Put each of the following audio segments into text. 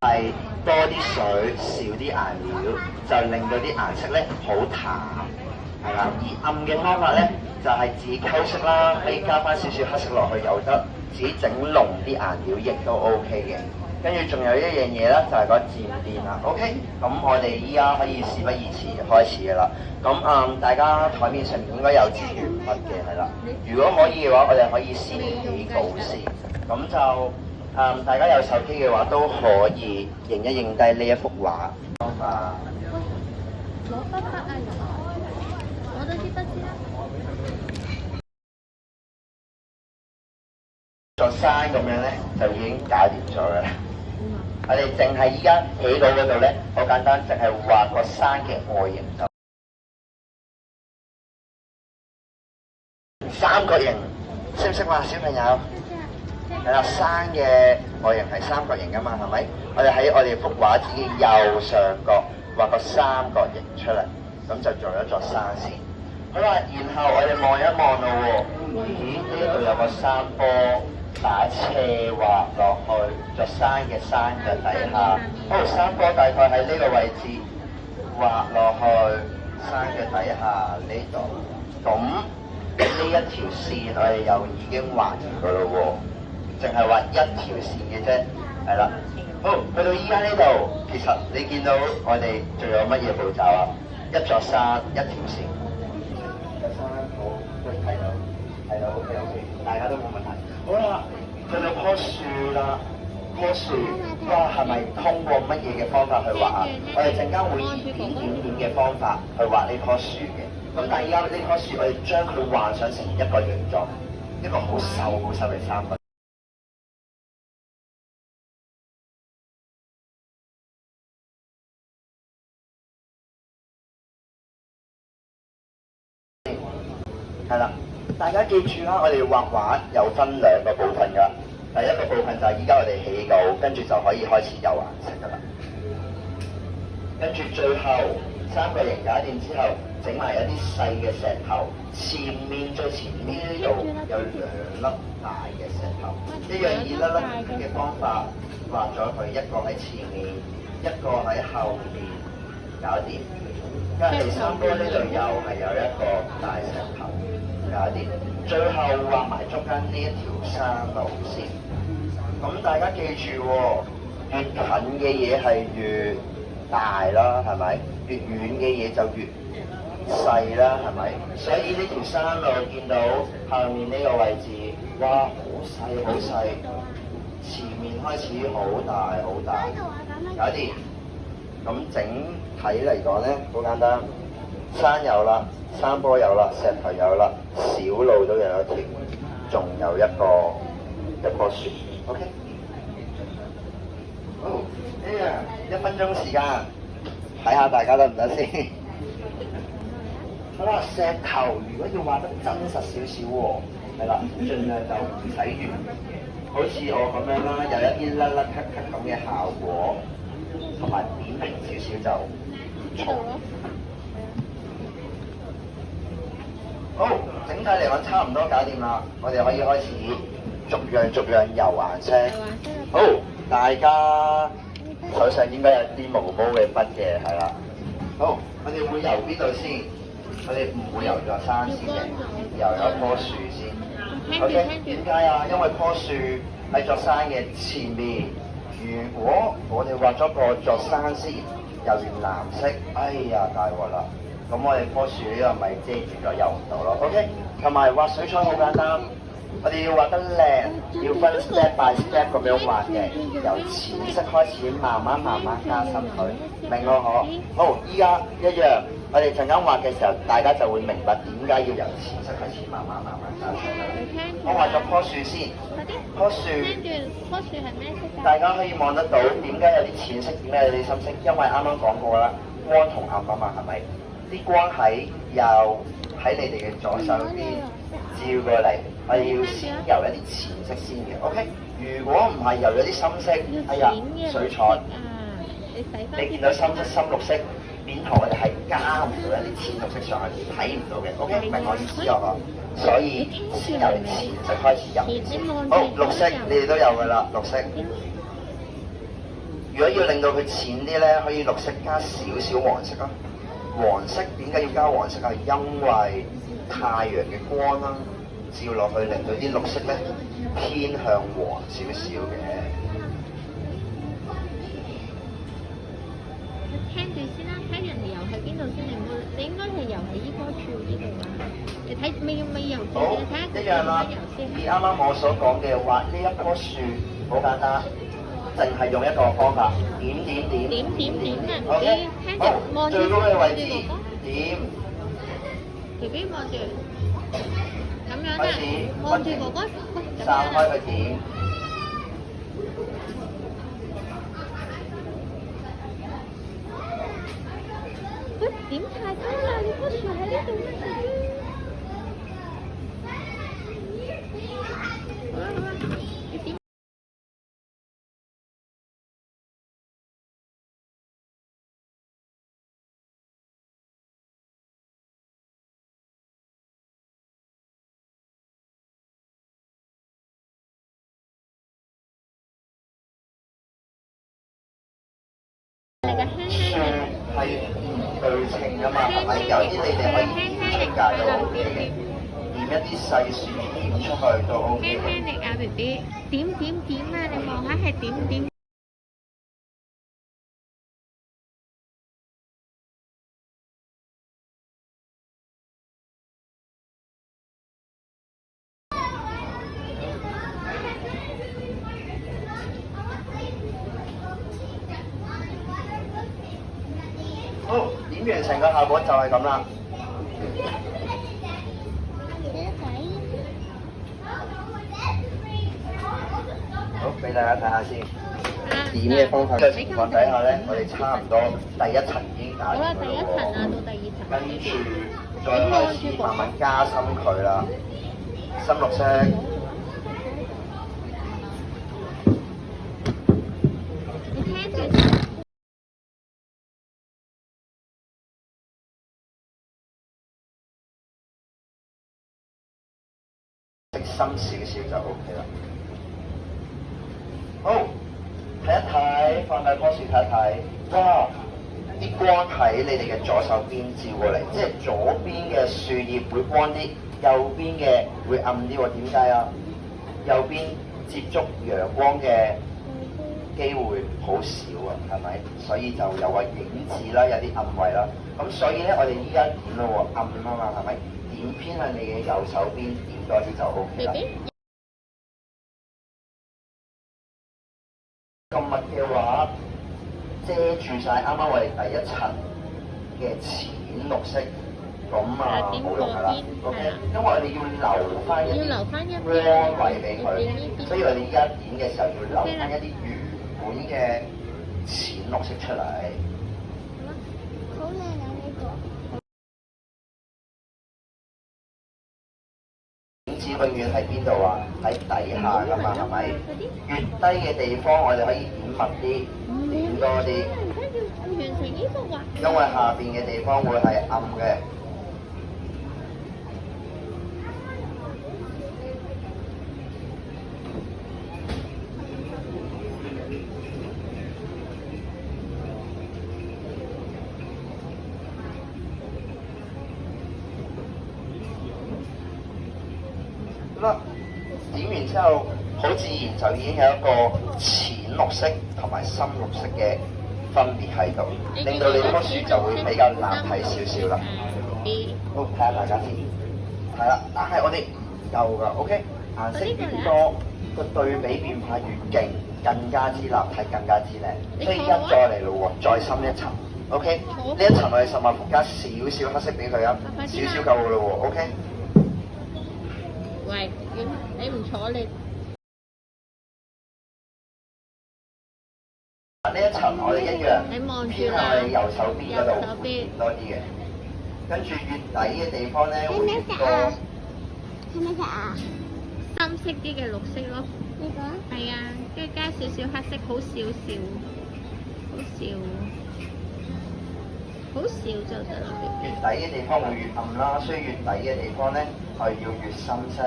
係多啲水，少啲顏料，就令到啲顏色咧好淡，係啦。而暗嘅方法咧，就係自己溝色啦，可以加翻少少黑色落去又得，自己整濃啲顏料亦都 OK 嘅。跟住仲有一樣嘢咧，就係個漸變啦。OK，咁我哋依家可以事不宜遲開始嘅啦。咁大家台面上面應該有支鉛筆嘅，係啦。如果可以嘅話，我哋可以先起稿先。咁就大家有手機嘅話，都可以影一影低呢一幅畫。方法攞筆筆啊！攞咗支筆先啦。座山咁樣咧，就已經搞掂咗嘅啦。我哋淨係依家起稿嗰度咧，好簡單，淨係畫個山嘅外形就三角形，識唔識畫小朋友？係啦，山嘅外形係三角形噶嘛，係咪？我哋喺我哋幅畫紙嘅右上角畫個三角形出嚟，咁就做一座山先。好啦，然後我哋望一望咯喎，咦？呢度有個山坡。打斜畫落去，座山嘅山腳底下。山坡大概喺呢個位置畫落去，山嘅底下呢度。咁呢一條線我哋又已經畫完噶咯喎，淨係畫一條線嘅啫，係啦。好，去到依家呢度，其實你見到我哋仲有乜嘢步驟啊？一座山，一條線。座山好，都睇到 OK， 大家都冇問題。好啦，去到棵樹啦，棵樹，哇，係咪通過乜嘢嘅方法去畫啊？我哋陣間會以點嘅方法去畫呢棵樹嘅。咁但係而家呢棵樹，我哋將佢幻想成一個形狀，一個好瘦嘅三角。係啦。大家記住啦，我哋畫畫有分兩個部分㗎。第一個部分就係依家我哋起稿，跟住就可以開始有顏色㗎啦。跟住最後三角形搞掂之後，整埋一啲細嘅石頭，最前面呢度有兩粒大嘅石頭，一樣以粒粒嘅方法畫咗佢，一個喺前面，一個喺後面，搞掂。跟住第三波呢度又係有一個大石頭。搞掂，最後畫埋中間呢一條山路線。咁大家記住喎，越近嘅嘢係越大啦，係咪？越遠嘅嘢就越細啦，係咪？所以呢條山路見到下面呢個位置，哇，好細好細，前面開始好大好大，搞掂。咁整體嚟講咧，好簡單，山有啦。山坡有啦，石頭有啦，小路都有一條，仲有一棵樹。OK， 好，1分鐘時間，睇下大家得唔得先？好啦，石頭如果要畫得真實少少喎，係啦，盡量就唔使圓嘅，好似我咁樣啦，有一啲甩甩咳咳咁嘅效果，同埋扁平少少就唔錯。好，整體嚟講差唔多搞掂啦，我哋可以開始逐樣油顏色。好，大家手上應該有啲毛毛嘅筆嘅，係啦。好，我哋會由邊度先？我哋唔會由座山先嘅，由有棵樹先。OK， 點解啊？因為棵樹喺座山嘅前面。如果我哋畫咗個座山先，又用藍色，哎呀大鑊啦！咁我哋棵樹呢個咪遮住咗游唔到咯 ，OK？ 同埋畫水彩好簡單，我哋要畫得靚，要分 step by step 咁樣畫嘅，由淺色開始，慢慢加深佢，明我可？好，依家一樣，我哋陣間畫嘅時候，大家就會明白點解要由淺色開始，慢慢加深佢。我畫咗棵樹先，棵樹係咩色㗎？大家可以望得到點解有啲淺色，點解有啲深色？因為啱啱講過啦，光同暗啊嘛，係咪？啲光喺喺你哋嘅左手邊照過嚟，我哋要先由一啲淺色先嘅 ，OK？ 如果唔係由咗啲深色，哎呀，水彩，你見到深色、深綠色，面圖我哋係加唔到一啲淺綠色上去，睇唔到嘅 ，OK？ 明我意思啊？所以先由淺色開始入先。好，綠色你哋都有㗎啦，綠色。如果要令到佢淺啲咧，可以綠色加少少黃色啊。黃色點解要加黃色啊？因為太陽嘅光啦，照落去令到啲綠色咧偏向黃少少嘅。聽住先啦，睇人哋游喺邊度先，你應該係游喺依棵樹呢度啊！你睇未游住，好，你睇下佢一樣啦。游先。以啱啱我所講嘅畫呢一棵樹，好簡單，淨係用一個方法，點點點。點啊 OK， 聽住好，望住最高嘅位置哥哥點。 BB 望住，咁樣開始啊，望住哥哥，咁散開樣啊，佢點。喂，點太低啦！你棵樹喺呢度咩？好啦好啦，你點？嚟個輕輕樹嘅。係唔對稱噶嘛，係咪？有啲你哋可以點出界都 OK 嘅，點一啲細樹點出去都 OK 輕嘅。輕力啊 BB，點啊！你望下係點。好，點完成個效果就係咁啦。好，俾大家睇下先。點嘅方法嘅情況底下咧，我哋差唔多第一層已經搞掂好啦，第一層啊，咗。到第二層。跟住再開始慢慢加深佢啦，深綠色。你聽住先。深少少就 OK 啦。好，睇一睇，放大棵樹睇一睇。哇！啲光喺你哋嘅左手邊照過嚟，即係左邊嘅樹葉會光啲，右邊嘅會暗啲喎。點解啊？右邊接觸陽光嘅機會好少啊，係咪？所以就有個影子啦，有啲暗位啦。咁所以咧，我哋依家點咯喎，暗啊嘛，係咪？點偏向你嘅右手邊，點多啲就 OK 啦。咁密嘅話，遮住晒啱啱我哋第一層嘅淺綠色，咁啊冇用㗎啦。OK，因為我哋要留翻一啲光位俾佢，所以我哋依家點嘅時候要留翻一啲原本嘅淺綠色出嚟。好靚啊呢個！影子永遠喺邊度啊？喺底下㗎嘛，係咪？越低嘅地方，我哋可以點密啲，點多啲。而家要完成呢幅畫。因為下邊嘅地方會係暗嘅。好啦，點完之後，好自然就已經有一個淺綠色同埋深綠色嘅分別喺度，令到你棵樹就會比較難睇少少啦。好，睇下大家先，係啦，但係我哋唔夠㗎，OK？顏色越多，個對比變化越勁，更加之立體，更加之靚。所以一再嚟咯喎，再深一層，OK？呢一層我哋十萬伏加少少黑色俾佢啊，少少夠㗎咯喎，OK？喂，你唔坐你。呢一層我哋一樣偏向我哋右手邊嗰度多啲嘅，跟住越底嘅地方咧會越多。係咩色啊？深色啲嘅綠色咯。呢個？係啊，跟住加少少黑色，好少少，好少就得啦。越底嘅地方會越暗啦，所以越底嘅地方咧係要越深色，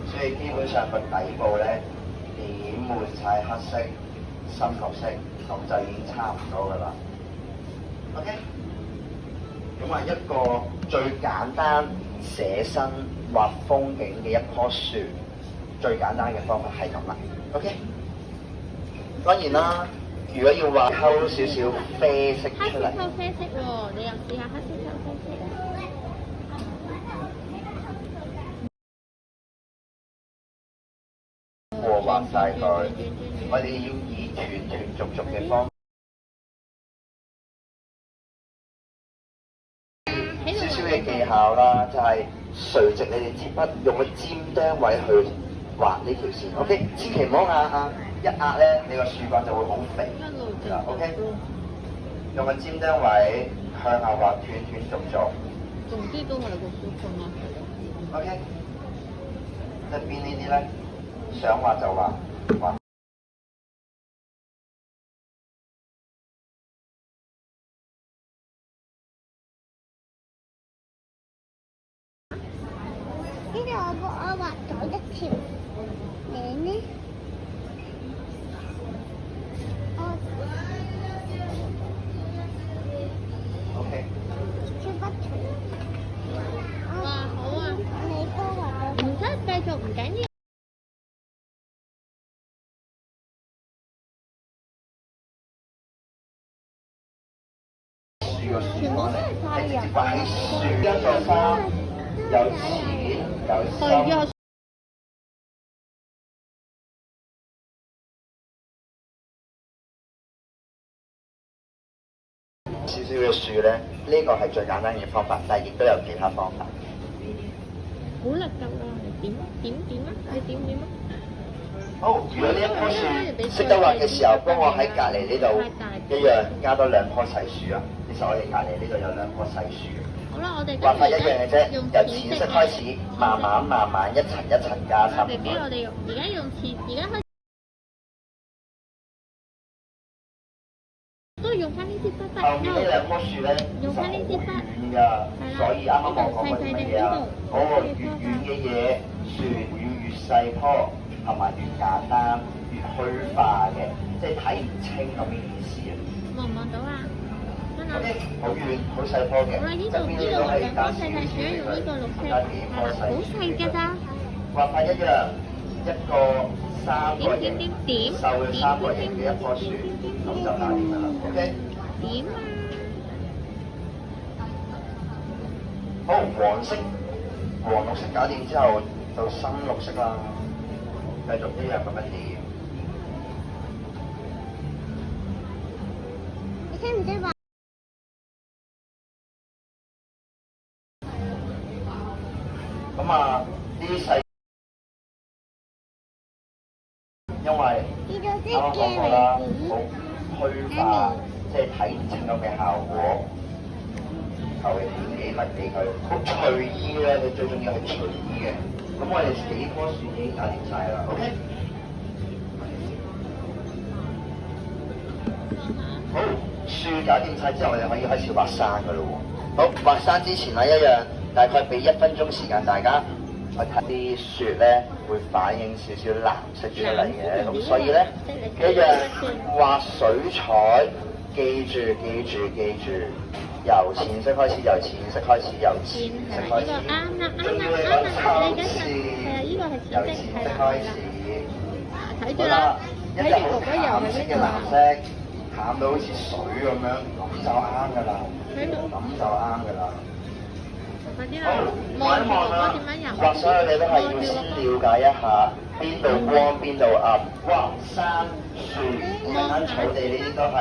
所以基本上個底部咧點滿晒黑色。深綠色，咁就已經差唔多噶啦。OK， 咁啊一個最簡單寫生畫風景嘅一棵樹，最簡單嘅方法係咁啦。OK， 當然啦，如果要畫溝少少啡色出嚟，黑色溝啡色喎，你又試下黑色溝啡色。和畫晒佢，我哋要以斷斷續續嘅方法。少少嘅技巧啦，就係垂直你哋支筆，用個尖端位去畫呢條線。OK， 千祈唔好一壓咧，你個樹幹就會好肥。OK， 用個尖端位向下畫，斷斷續續。總之都係個樹幹啊。OK， 一邊呢啲咧，想畫就畫。呢度我畫咗一條領呢，OK， 超不除。哇，好啊！你都畫咗。唔使繼續，唔緊要。全部都係太陽。擺樹一座山，有錢有心。少少嘅樹咧，呢個係最簡單嘅方法，但係亦都有其他方法。好力夠啦，點啊？你點啊？好，如果呢一棵樹識得畫嘅時候，幫我喺隔離呢度一樣加多2棵細樹啊！其實我哋隔離呢度有2棵細樹。好啦，我哋畫法一樣嘅啫，由淺色開始，慢慢一層一層加深。俾我哋用，而家用淺，而家開始都用翻呢支筆。後面呢2棵樹咧，用翻呢支筆遠㗎，所以啱啱我講過啲乜嘢啊？嗰個越遠嘅嘢，樹要越細棵，同埋越簡單、越虛化嘅，即係睇唔清咁嘅意思啊！望唔望到啊？真係。好遠，好細棵嘅。好啦，呢度係2棵細細樹，用呢個綠色，好細㗎咋。畫法一樣，一個3角形瘦嘅3角形嘅一棵樹，咁就搞掂啦。OK。點啊？好，黃色、黃綠色搞掂之後，到深綠色啦。繼續呢樣咁樣點。你識唔識畫？咁啊，呢啲細，因為啱啱講過啦，好虛化，即係睇唔清咁嘅效果。求其點幾咪俾佢，好隨意咧，你最重要係隨意嘅。咁我哋幾棵樹已經搞掂晒啦 ，OK？ 好，樹搞掂晒之後，我哋可以開始畫山噶咯喎。好，畫山之前咧一樣，大概俾1分鐘時間大家，我睇啲雪咧會反映少少藍色出嚟嘅，咁所以咧一樣畫水彩，記住，由淺色開始，由淺色開始。啱啦，你緊係啊，呢個係淺色，係啦。睇住啦，一隻好淡色嘅藍色，淡到好似水咁樣，咁就啱㗎啦。快啲啦，望住哥哥點樣游。畫所有你都係要先了解一下邊度光邊度暗。哇，山樹等等草地呢啲都係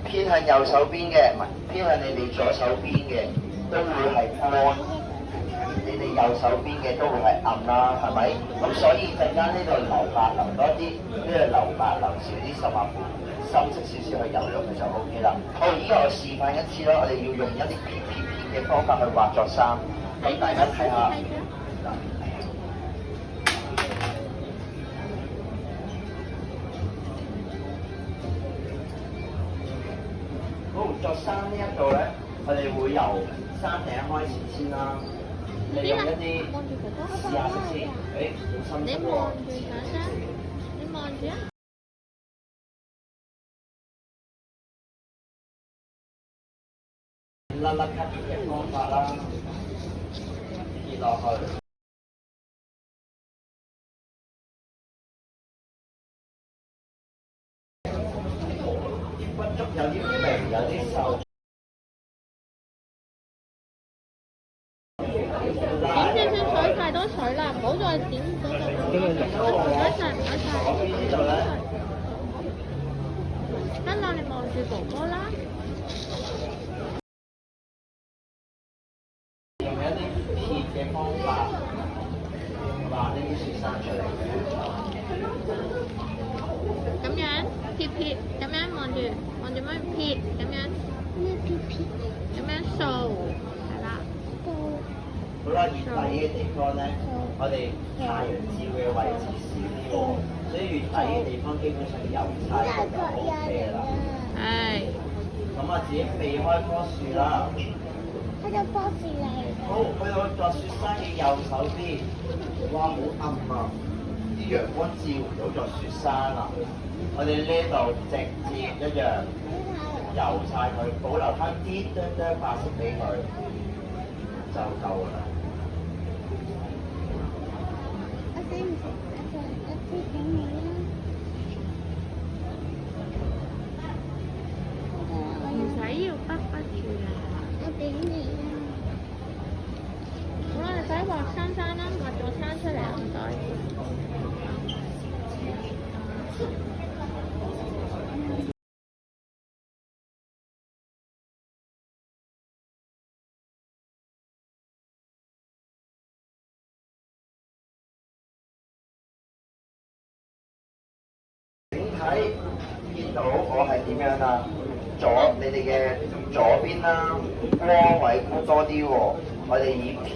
偏向右手邊嘅，唔係偏向你哋左手邊嘅，都會係光。你哋右手邊嘅都會係暗啦，係咪？咁所以陣間呢度留白留多啲，呢度留白留少啲，甚至乎深色少少去游咗佢就 O K 啦。好，依家我示範一次啦，我哋要用一啲片嘅方法去畫作山，咁大家睇下。好，作山呢一度咧，我哋會由山頂開始先啦。利用一啲試下色先，好深色喎。你望住啊！甩甩咳嘅方法啦，跌落去。骨足有啲肥，有啲瘦。點先算水太多水啦，唔好再點嗰度。唔該晒，唔該晒。得啦，你望住哥哥啦。用一啲撇嘅方法畫呢啲雪山出嚟嘅。咁樣撇，咁樣望住乜撇，咁樣咩撇撇？咁樣掃，係啦。好啦，越底嘅地方咧，我哋太陽照嘅位置少啲喎，所以越底嘅地方基本上油晒就 OK 啦。係。咁啊，自己避開棵樹啦。佢就波住嚟。好，去到座雪山嘅右手邊，哇，好暗啊！啲陽光照唔到座雪山啊！我哋呢度直接一樣油晒佢，保留翻啲白色俾佢就夠啦。我使唔使我支俾你啦？唔使要筆住啦。我俾你啦。好啦，你快啲畫山啦，畫咗山出嚟啊！唔該。見到我係點樣啊？你哋嘅左邊啦，光位高多啲喎。我哋以撇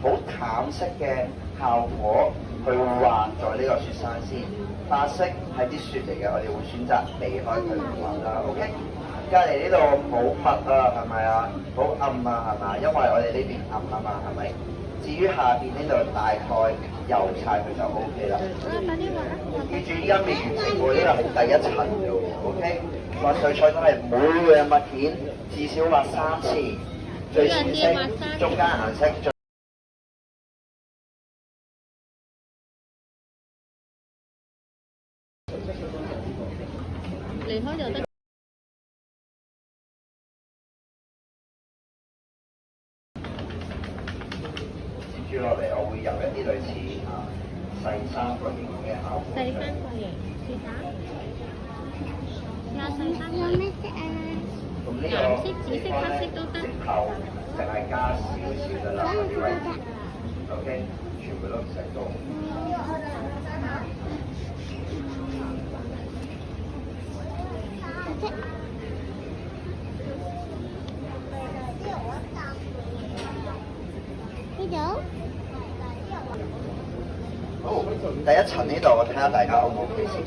好淡色嘅效果去畫在呢個雪山先。白色係啲雪嚟嘅，我哋會選擇避開佢畫啦。OK。隔離呢度好密啊，係咪啊？好暗啊，係咪？因為我哋呢邊暗啊嘛，係咪？至於下邊呢度大概油晒佢就 OK 啦。快啲畫啦！記住依家未完成喎，呢個係第一層嘅喎 ，OK？畫水彩都係每樣物件至少畫3次，最淺色、中間顏色最。離開就得。接住落嚟，我會入一啲類似細三角形嘅效果。細三角形，試下。有細三角形。有咩色啊？咁呢個藍色、紫色、黑色都得。直頭淨係加少少㗎啦，呢位。OK， 全部都唔使多。呢度？好，第一層呢度，我睇下大家 O 唔 OK 先。